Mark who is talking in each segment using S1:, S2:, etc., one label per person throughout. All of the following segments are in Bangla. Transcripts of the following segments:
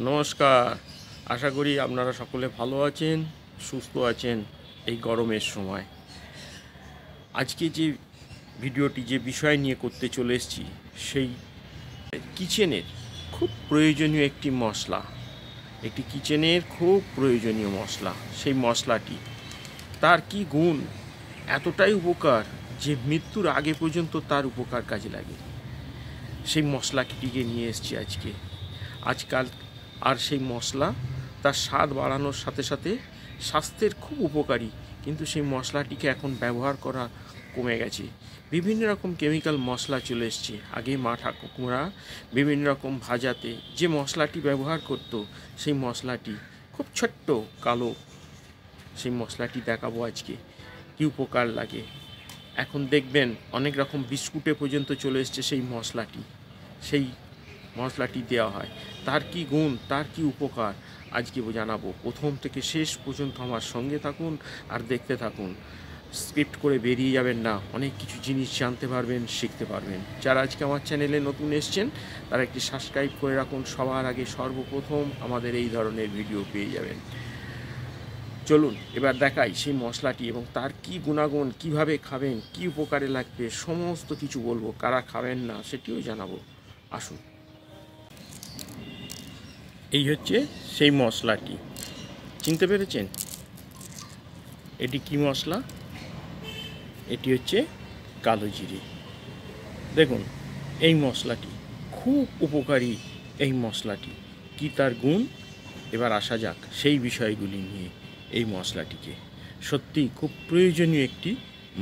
S1: নমস্কার। আশা করি আপনারা সকলে ভালো আছেন, সুস্থ আছেন এই গরমের সময়। আজকে যে ভিডিওটি যে বিষয় নিয়ে করতে চলে এসেছি, সেই কিচেনের খুব প্রয়োজনীয় একটি মশলা, একটি কিচেনের খুব প্রয়োজনীয় মশলা। সেই মশলাটি, তার কি গুণ, এতটাই উপকার যে মৃত্যুর আগে পর্যন্ত তার উপকার কাজে লাগে। সেই মশলাটিকে নিয়ে এসেছি আজকাল। আর সেই মশলা তার স্বাদ বাড়ানোর সাথে সাথে স্বাস্থ্যের খুব উপকারী, কিন্তু সেই মশলাটিকে এখন ব্যবহার করা কমে গেছে। বিভিন্ন রকম কেমিক্যাল মশলা চলে এসছে। আগে মা ঠাকুররা বিভিন্ন রকম ভাজাতে যে মশলাটি ব্যবহার করত, সেই মশলাটি খুব ছোট্ট কালো, সেই মশলাটি দেখাবো আজকে কী উপকার লাগে। এখন দেখবেন অনেক রকম বিস্কুটে পর্যন্ত চলে এসছে সেই মশলাটি দেওয়া হয়। তার কি গুণ, তার কি উপকার আজকে জানাবো। প্রথম থেকে শেষ পর্যন্ত আমার সঙ্গে থাকুন আর দেখতে থাকুন। স্ক্রিপ্ট করে বেরিয়ে যাবেন না, অনেক কিছু জিনিস জানতে পারবেন, শিখতে পারবেন। যারা আজকে আমার চ্যানেলে নতুন এসছেন, তারা একটি সাবস্ক্রাইব করে রাখুন। সবার আগে সর্বপ্রথম আমাদের এই ধরনের ভিডিও পেয়ে যাবেন। চলুন এবার দেখাই সেই মশলাটি এবং তার কি গুণাগুণ, কিভাবে খাবেন, কি উপকারে লাগবে, সমস্ত কিছু বলবো। কারা খাবেন না সেটিও জানাবো। আসুন। এই হচ্ছে সেই মশলাটি, চিনতে পেরেছেন? এটি কি মশলা? এটি হচ্ছে কালো জিরে। দেখুন, এই মশলাটি খুব উপকারী। এই মশলাটি কি, তার গুণ, এবার আসা যাক সেই বিষয়গুলি নিয়ে। এই মশলাটিকে সত্যি খুব প্রয়োজনীয় একটি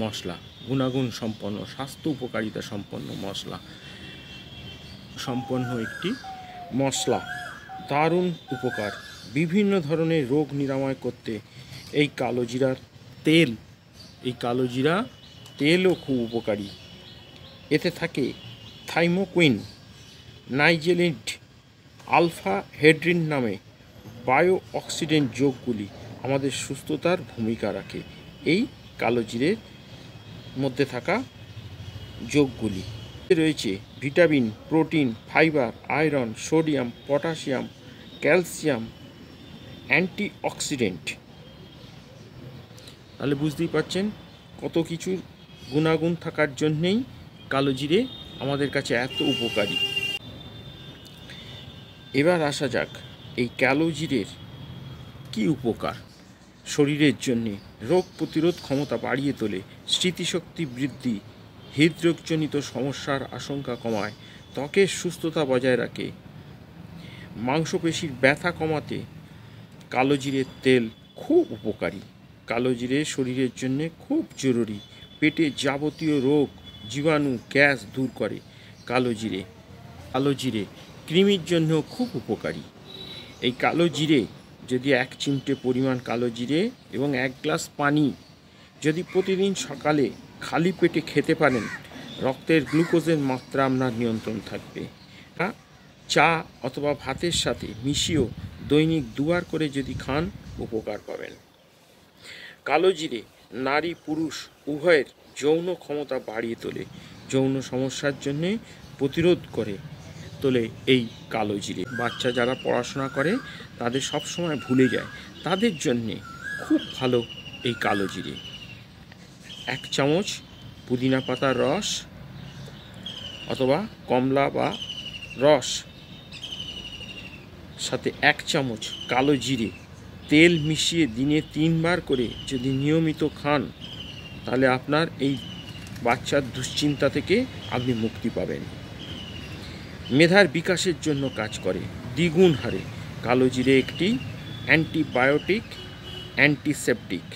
S1: মশলা, গুণাগুণ সম্পন্ন, স্বাস্থ্য উপকারিতা সম্পন্ন মশলা সম্পন্ন একটি মশলা। দারুণ উপকার, বিভিন্ন ধরনের রোগ নিরাময় করতে এই কালো জিরার তেল, এই কালো জিরা তেলও খুব উপকারী। এতে থাকে থাইমোকুইন, নাইজেলিড, আলফা হেড্রিন নামে বায়ো অক্সিডেন্ট যোগগুলি আমাদের সুস্থতার ভূমিকা রাখে। এই কালো জিরের মধ্যে থাকা যোগগুলি রয়েছে vitamin, protein, fibre, iron, sodium, potassium, calcium, antioxidant. তাহলে বুঝতেই পারছেন কত কিছুর গুণাগুণ থাকার জন্যেই কালো জিরে আমাদের কাছে এত উপকারী। এবার আসা যাক এই কালো জিরের কী উপকার শরীরের জন্যে। রোগ প্রতিরোধ ক্ষমতা বাড়িয়ে তোলে, স্মৃতিশক্তি বৃদ্ধি, হৃদরোগজনিত সমস্যার আশঙ্কা কমায়, ত্বকের সুস্থতা বজায় রাখে, মাংসপেশির ব্যথা কমাতে কালো জিরের তেল খুব উপকারী। কালো জিরে শরীরের জন্য খুব জরুরি। পেটে যাবতীয় রোগ, জীবাণু, গ্যাস দূর করে কালো জিরে কৃমির জন্য খুব উপকারী। এই কালো জিরে যদি 1 চিমটে পরিমাণ কালো জিরে এবং 1 গ্লাস পানি যদি প্রতিদিন সকালে খালি পেটে খেতে পারেন, রক্তের গ্লুকোজের মাত্রা আপনার নিয়ন্ত্রণ থাকবে। চা অথবা ভাতের সাথে মিশিয়েও দৈনিক 2 বার করে যদি খান, উপকার পাবেন। কালো জিরে নারী পুরুষ উভয়ের যৌন ক্ষমতা বাড়িয়ে তোলে, যৌন সমস্যার জন্যে প্রতিরোধ করে তোলে এই কালো জিরে। বাচ্চা যারা পড়াশোনা করে তাদের সবসময় ভুলে যায়, তাদের জন্যে খুব ভালো এই কালো জিরে। 1 চামচ পুদিনা পাতার রস অথবা কমলা বা রস সাথে 1 চামচ কালো জিরে তেল মিশিয়ে দিনে 3 বার করে যদি নিয়মিত খান, তাহলে আপনার এই বাচ্চার দুশ্চিন্তা থেকে আপনি মুক্তি পাবেন। মেধার বিকাশের জন্য কাজ করে দ্বিগুণ হারে। কালো জিরে একটি অ্যান্টিবায়োটিক, অ্যান্টিসেপটিক,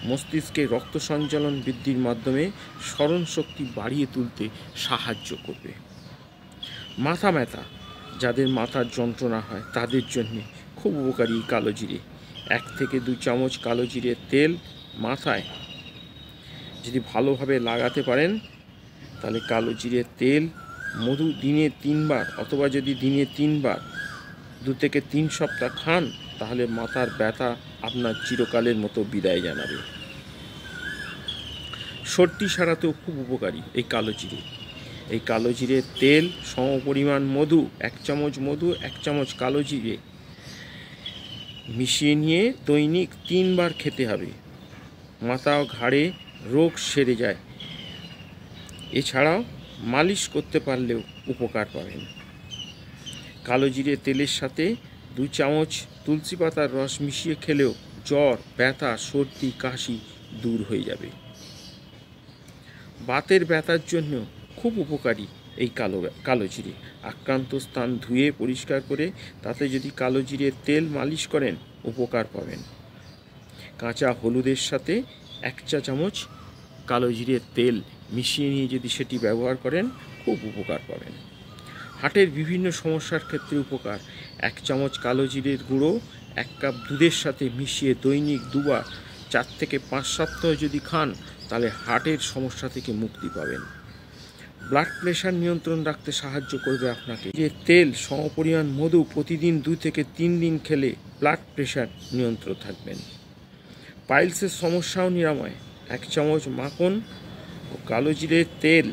S1: মস্তিষ্কে রক্ত সঞ্চালন বৃদ্ধির মাধ্যমে স্মরণশক্তি বাড়িয়ে তুলতে সাহায্য করবে। মাথা ব্যথা, যাদের মাথার যন্ত্রণা হয় তাদের জন্য খুব উপকারী কালো জিরে। 1 থেকে 2 চামচ কালো জিরের তেল মাথায় যদি ভালোভাবে লাগাতে পারেন, তাহলে কালো জিরের তেল মধু দিনে 3 বার অথবা যদি দিনে 3 বার 2 থেকে 3 সপ্তাহ খান, তাহলে মাথার ব্যথা আপনার চিরকালের মতো বিদায় জানাবে। সর্দি সারাতেও খুব উপকারী এই কালো জিরে। এই কালো জিরের তেল, সমপরিমাণ মধু, 1 চামচ মধু, 1 চামচ কালো জিরে মিশিয়ে নিয়ে দৈনিক 3 বার খেতে হবে। মাথা ও ঘাড়ে রোগ সেরে যায়। এছাড়াও মালিশ করতে পারলেও উপকার পাবেন। কালো জিরে তেলের সাথে 2 চামচ তুলসী পাতার রস মিশিয়ে খেলেও জ্বর, ব্যথা, সর্দি, কাশি দূর হয়ে যাবে। বাতের ব্যথার জন্য খুব উপকারী এই কালো জিরে। আক্রান্ত স্থান ধুয়ে পরিষ্কার করে তাতে যদি কালো জিরের তেল মালিশ করেন উপকার পাবেন। কাঁচা হলুদের সাথে 1 চা চামচ কালো জিরের তেল মিশিয়ে নিয়ে যদি সেটি ব্যবহার করেন খুব উপকার পাবেন। হার্টের বিভিন্ন সমস্যার ক্ষেত্রে উপকার। 1 চামচ কালো জিরের গুঁড়ো 1 কাপ দুধের সাথে মিশিয়ে দৈনিক 2 বার 4 থেকে 5 সপ্তাহ যদি খান তাহলে হার্টের সমস্যা থেকে মুক্তি পাবেন। ব্লাড প্রেশার নিয়ন্ত্রণ রাখতে সাহায্য করবে আপনাকে। যে তেল সমপরিমাণ মধু প্রতিদিন 2 থেকে 3 দিন খেলে ব্লাড প্রেশার নিয়ন্ত্রণ থাকবেন। পাইলসের সমস্যাও নিরাময়। 1 চামচ মাখন ও কালো জিরের তেল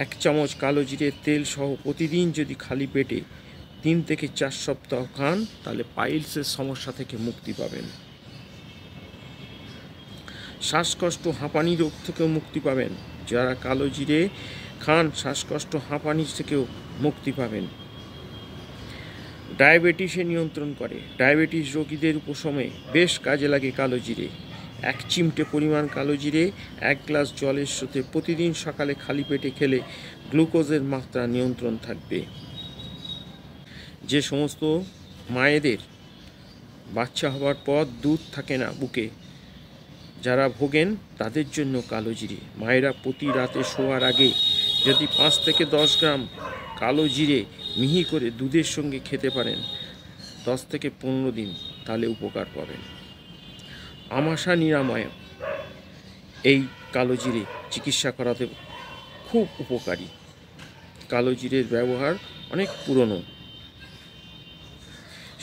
S1: 1 চামচ কালো জিরের তেল সহ প্রতিদিন যদি খালি পেটে 3 থেকে 4 সপ্তাহ খান তাহলে পাইলসের সমস্যা থেকে মুক্তি পাবেন। শ্বাসকষ্ট, হাঁপানি রোগ থেকেও মুক্তি পাবেন। যারা কালো জিরে খান শ্বাসকষ্ট, হাঁপানি থেকেও মুক্তি পাবেন। ডায়াবেটিসে নিয়ন্ত্রণ করে। ডায়াবেটিস রোগীদের উপশমে বেশ কাজে লাগে কালো জিরে। 1 চিমটে পরিমাণ কালো জিরে 1 গ্লাস জলের সাথে প্রতিদিন সকালে খালি পেটে খেলে গ্লুকোজের মাত্রা নিয়ন্ত্রণ থাকবে। যে সমস্ত মায়েদের বাচ্চা হওয়ার পর দুধ থাকে না বুকে, যারা ভোগেন তাদের জন্য কালো জিরে। মায়েরা প্রতি রাতে শোয়ার আগে যদি 5 থেকে 10 গ্রাম কালো জিরে মিহি করে দুধের সঙ্গে খেতে পারেন 10 থেকে 15 দিন তাহলে উপকার পাবেন। আমাশা নিরাময় এই কালো জিরে চিকিৎসা করাতে খুব উপকারী। কালো জিরের ব্যবহার অনেক পুরনো।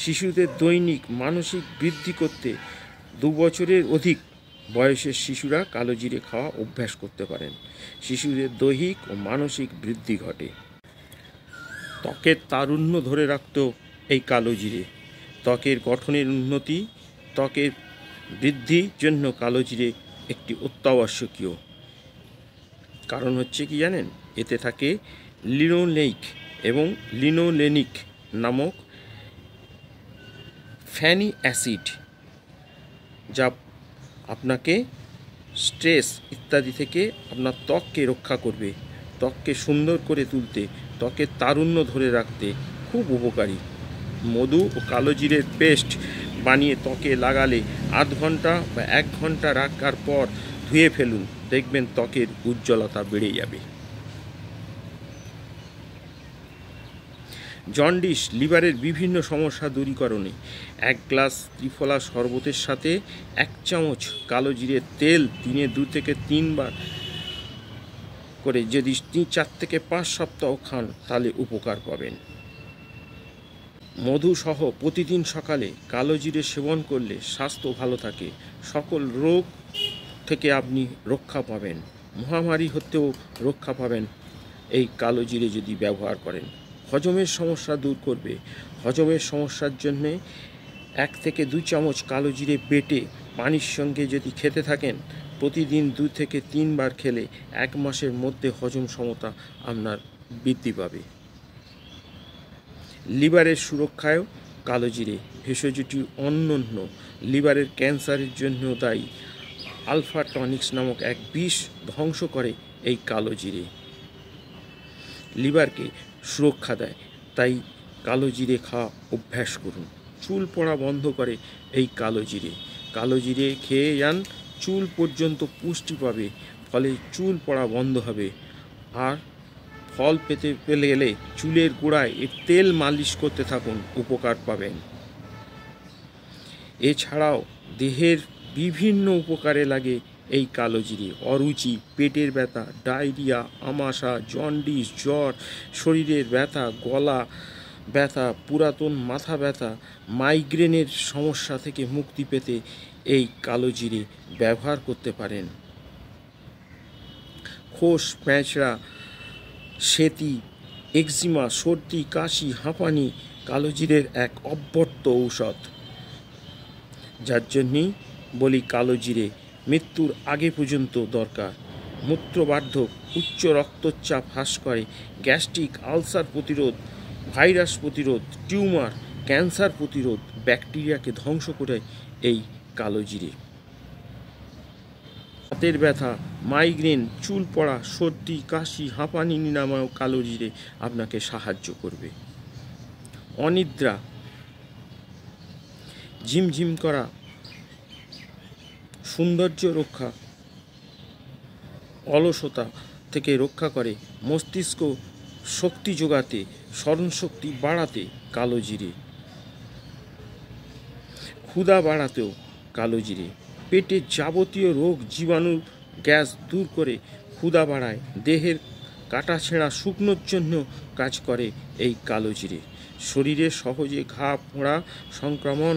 S1: শিশুদের দৈনিক মানসিক বৃদ্ধি করতে 2 বছরের অধিক বয়সের শিশুরা কালো জিরে খাওয়া অভ্যাস করতে পারেন। শিশুদের দৈহিক ও মানসিক বৃদ্ধি ঘটে। ত্বকের তারুণ্য ধরে রাখতেও এই কালো জিরে। ত্বকের গঠনের উন্নতি, ত্বকের বৃদ্ধির জন্য কালো জিরে একটি অত্যাবশ্যকীয়। কারণ হচ্ছে কি জানেন, এতে থাকে লিনোলেইক এবং লিনোলেনিক নামক ফ্যানি অ্যাসিড, যা আপনাকে স্ট্রেস ইত্যাদি থেকে আপনার ত্বককে রক্ষা করবে, ত্বককে সুন্দর করে তুলতে, ত্বকের তারুণ্য ধরে রাখতে খুব উপকারী। মধু ও কালো জিরের পেস্ট বানিয়ে ত্বকে লাগালে 1/2 ঘন্টা বা 1 ঘন্টা রাখার পর ধুয়ে ফেলুন, দেখবেন ত্বকের উজ্জ্বলতা বেড়ে যাবে। জন্ডিস, লিভারের বিভিন্ন সমস্যা দূরীকরণে 1 গ্লাস ত্রিফলা শরবতের সাথে 1 চামচ কালো জিরের তেল দিনে 2 থেকে 3 বার করে যদি 4 থেকে 5 সপ্তাহ খান তাহলে উপকার পাবেন। মধু সহ প্রতিদিন সকালে কালো জিরে সেবন করলে স্বাস্থ্য ভালো থাকে। সকল রোগ থেকে আপনি রক্ষা পাবেন। মহামারী হতেও রক্ষা পাবেন এই কালো জিরে যদি ব্যবহার করেন। হজমের সমস্যা দূর করবে। হজমের সমস্যার জন্যে 1 থেকে 2 চামচ কালো জিরে বেটে পানির সঙ্গে যদি খেতে থাকেন প্রতিদিন 2 থেকে 3 বার খেলে 1 মাসের মধ্যে হজম ক্ষমতা আপনার বৃদ্ধি পাবে। লিভারের সুরক্ষায়ও কালো জিরে। ভেষজটি অনন্য লিভারের ক্যান্সারের জন্য দায়ী। আলফা টনিক্স নামক এক বিষ ধ্বংস করে এই কালো জিরে। লিভারকে সুরক্ষা দেয়, তাই কালো জিরে খাওয়া অভ্যাস করুন। চুল পড়া বন্ধ করে এই কালো জিরে। কালো জিরে খেয়ে যান, চুল পর্যন্ত পুষ্টি পাবে, ফলে চুল পড়া বন্ধ হবে। আর ফল পেতে গেলে চুলের গোড়ায় এর তেল মালিশ করতে থাকুন, উপকার পাবেন। এছাড়াও দেহের বিভিন্ন উপকারে লাগে এই কালো জিরে। অরুচি, পেটের ব্যথা, ডায়রিয়া, আমাশা, জন্ডিস, জ্বর, শরীরের ব্যথা, গলা ব্যথা, পুরাতন মাথা ব্যথা, মাইগ্রেনের সমস্যা থেকে মুক্তি পেতে এই কালো জিরে ব্যবহার করতে পারেন। খোস, প্যাঁচড়া, সেতি, এক্সিমা, সর্দি, কাশি, হাঁপানি কালো জিরের এক অব্যর্থ ঔষধ। যার জন্যই বলি কালো জিরে মৃত্যুর আগে পর্যন্ত দরকার। মূত্রবার্ধক, উচ্চ রক্তচাপ হ্রাস করে, গ্যাস্ট্রিক আলসার প্রতিরোধ, ভাইরাস প্রতিরোধ, টিউমার, ক্যান্সার প্রতিরোধ, ব্যাকটেরিয়াকে ধ্বংস করে এই কালো জিরে। হাতের ব্যথা, মাইগ্রেন, চুল পড়া, সর্দি, কাশি, হাঁপানি নিরাময় কালো জিরে আপনাকে সাহায্য করবে। অনিদ্রা, ঝিমঝিম করা, সৌন্দর্য রক্ষা, অলসতা থেকে রক্ষা করে, মস্তিষ্ক শক্তি যোগাতে, স্মরণশক্তি বাড়াতে কালো জিরে। ক্ষুধা বাড়াতেও কালো জিরে। পেটের যাবতীয় রোগ, জীবাণু, গ্যাস দূর করে ক্ষুধা বাড়ায়। দেহের কাটাছেঁড়া শুকনোর জন্য কাজ করে এই কালো জিরে। শরীরে সহজে ঘা, ফোঁড়া, সংক্রমণ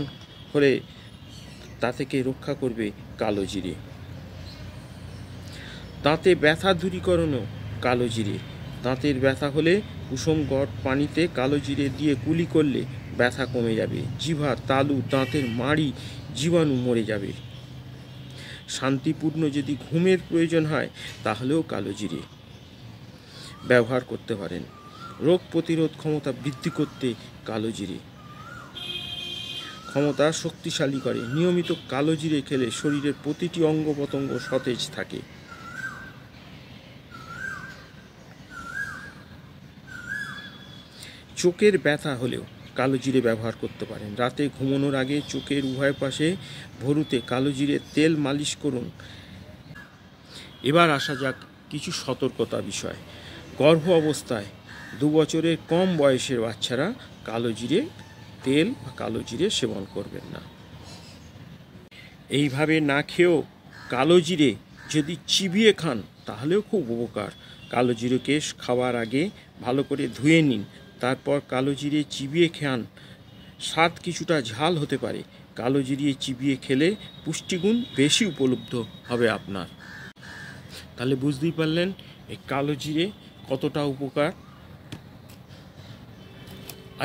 S1: হলে তা থেকে রক্ষা করবে কালো জিরে। দাঁতে ব্যথা দূরীকরণও কালো জিরে। দাঁতের ব্যথা হলে কুসুম গরম পানিতে কালো জিরে দিয়ে কুলি করলে ব্যথা কমে যাবে। জিভা, তালু, দাঁতের মাড়ি জীবাণু মরে যাবে। শান্তিপূর্ণ যদি ঘুমের প্রয়োজন হয় তাহলেও কালো জিরে ব্যবহার করতে পারেন। রোগ প্রতিরোধ ক্ষমতা বৃদ্ধি করতে কালো জিরে ক্ষমতা শক্তিশালী করে। নিয়মিত কালো জিরে খেলে শরীরের প্রতিটি অঙ্গ প্রত্যঙ্গ সতেজ থাকে। চোখের ব্যথা হলেও কালো জিরে ব্যবহার করতে পারেন। রাতে ঘুমানোর আগে চোখের উভয় পাশে ভরুতে কালো জিরের তেল মালিশ করুন। এবার আসা যাক কিছু সতর্কতা বিষয়। গর্ভ অবস্থায় 2 বছরের কম বয়সের বাচ্চারা কালো জিরে তেল বা কালো জিরে সেবন করবেন না। এইভাবে না খেয়েও কালো জিরে যদি চিবিয়ে খান তাহলেও খুব উপকার। কালো জিরেকে খাওয়ার আগে ভালো করে ধুয়ে নিন, তারপর কালো জিরে চিবিয়ে খান। স্বাদ কিছুটা ঝাল হতে পারে। কালো জিরে চিবিয়ে খেলে পুষ্টিগুণ বেশি উপলব্ধ হবে আপনার। তাহলে বুঝতেই পারলেন এই কালো জিরে কতটা উপকার।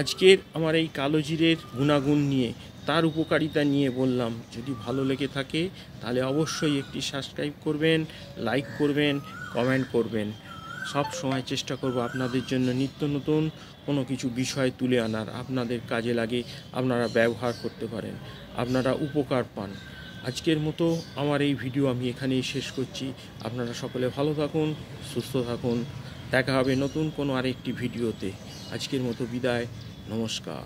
S1: আজকের আমার এই কালো জিরের গুণাগুণ নিয়ে, তার উপকারিতা নিয়ে বললাম। যদি ভালো লেগে থাকে তাহলে অবশ্যই একটি সাবস্ক্রাইব করবেন, লাইক করবেন, কমেন্ট করবেন। সব সময় চেষ্টা করব আপনাদের জন্য নিত্য নতুন কোনো কিছু বিষয় তুলে আনার, আপনাদের কাজে লাগে, আপনারা ব্যবহার করতে পারেন, আপনারা উপকার পান। আজকের মতো আমার এই ভিডিও আমি এখানেই শেষ করছি। আপনারা সকলে ভালো থাকুন, সুস্থ থাকুন। দেখা হবে নতুন কোনো আরেকটি ভিডিওতে। আজকের মতো বিদায়, নমস্কার।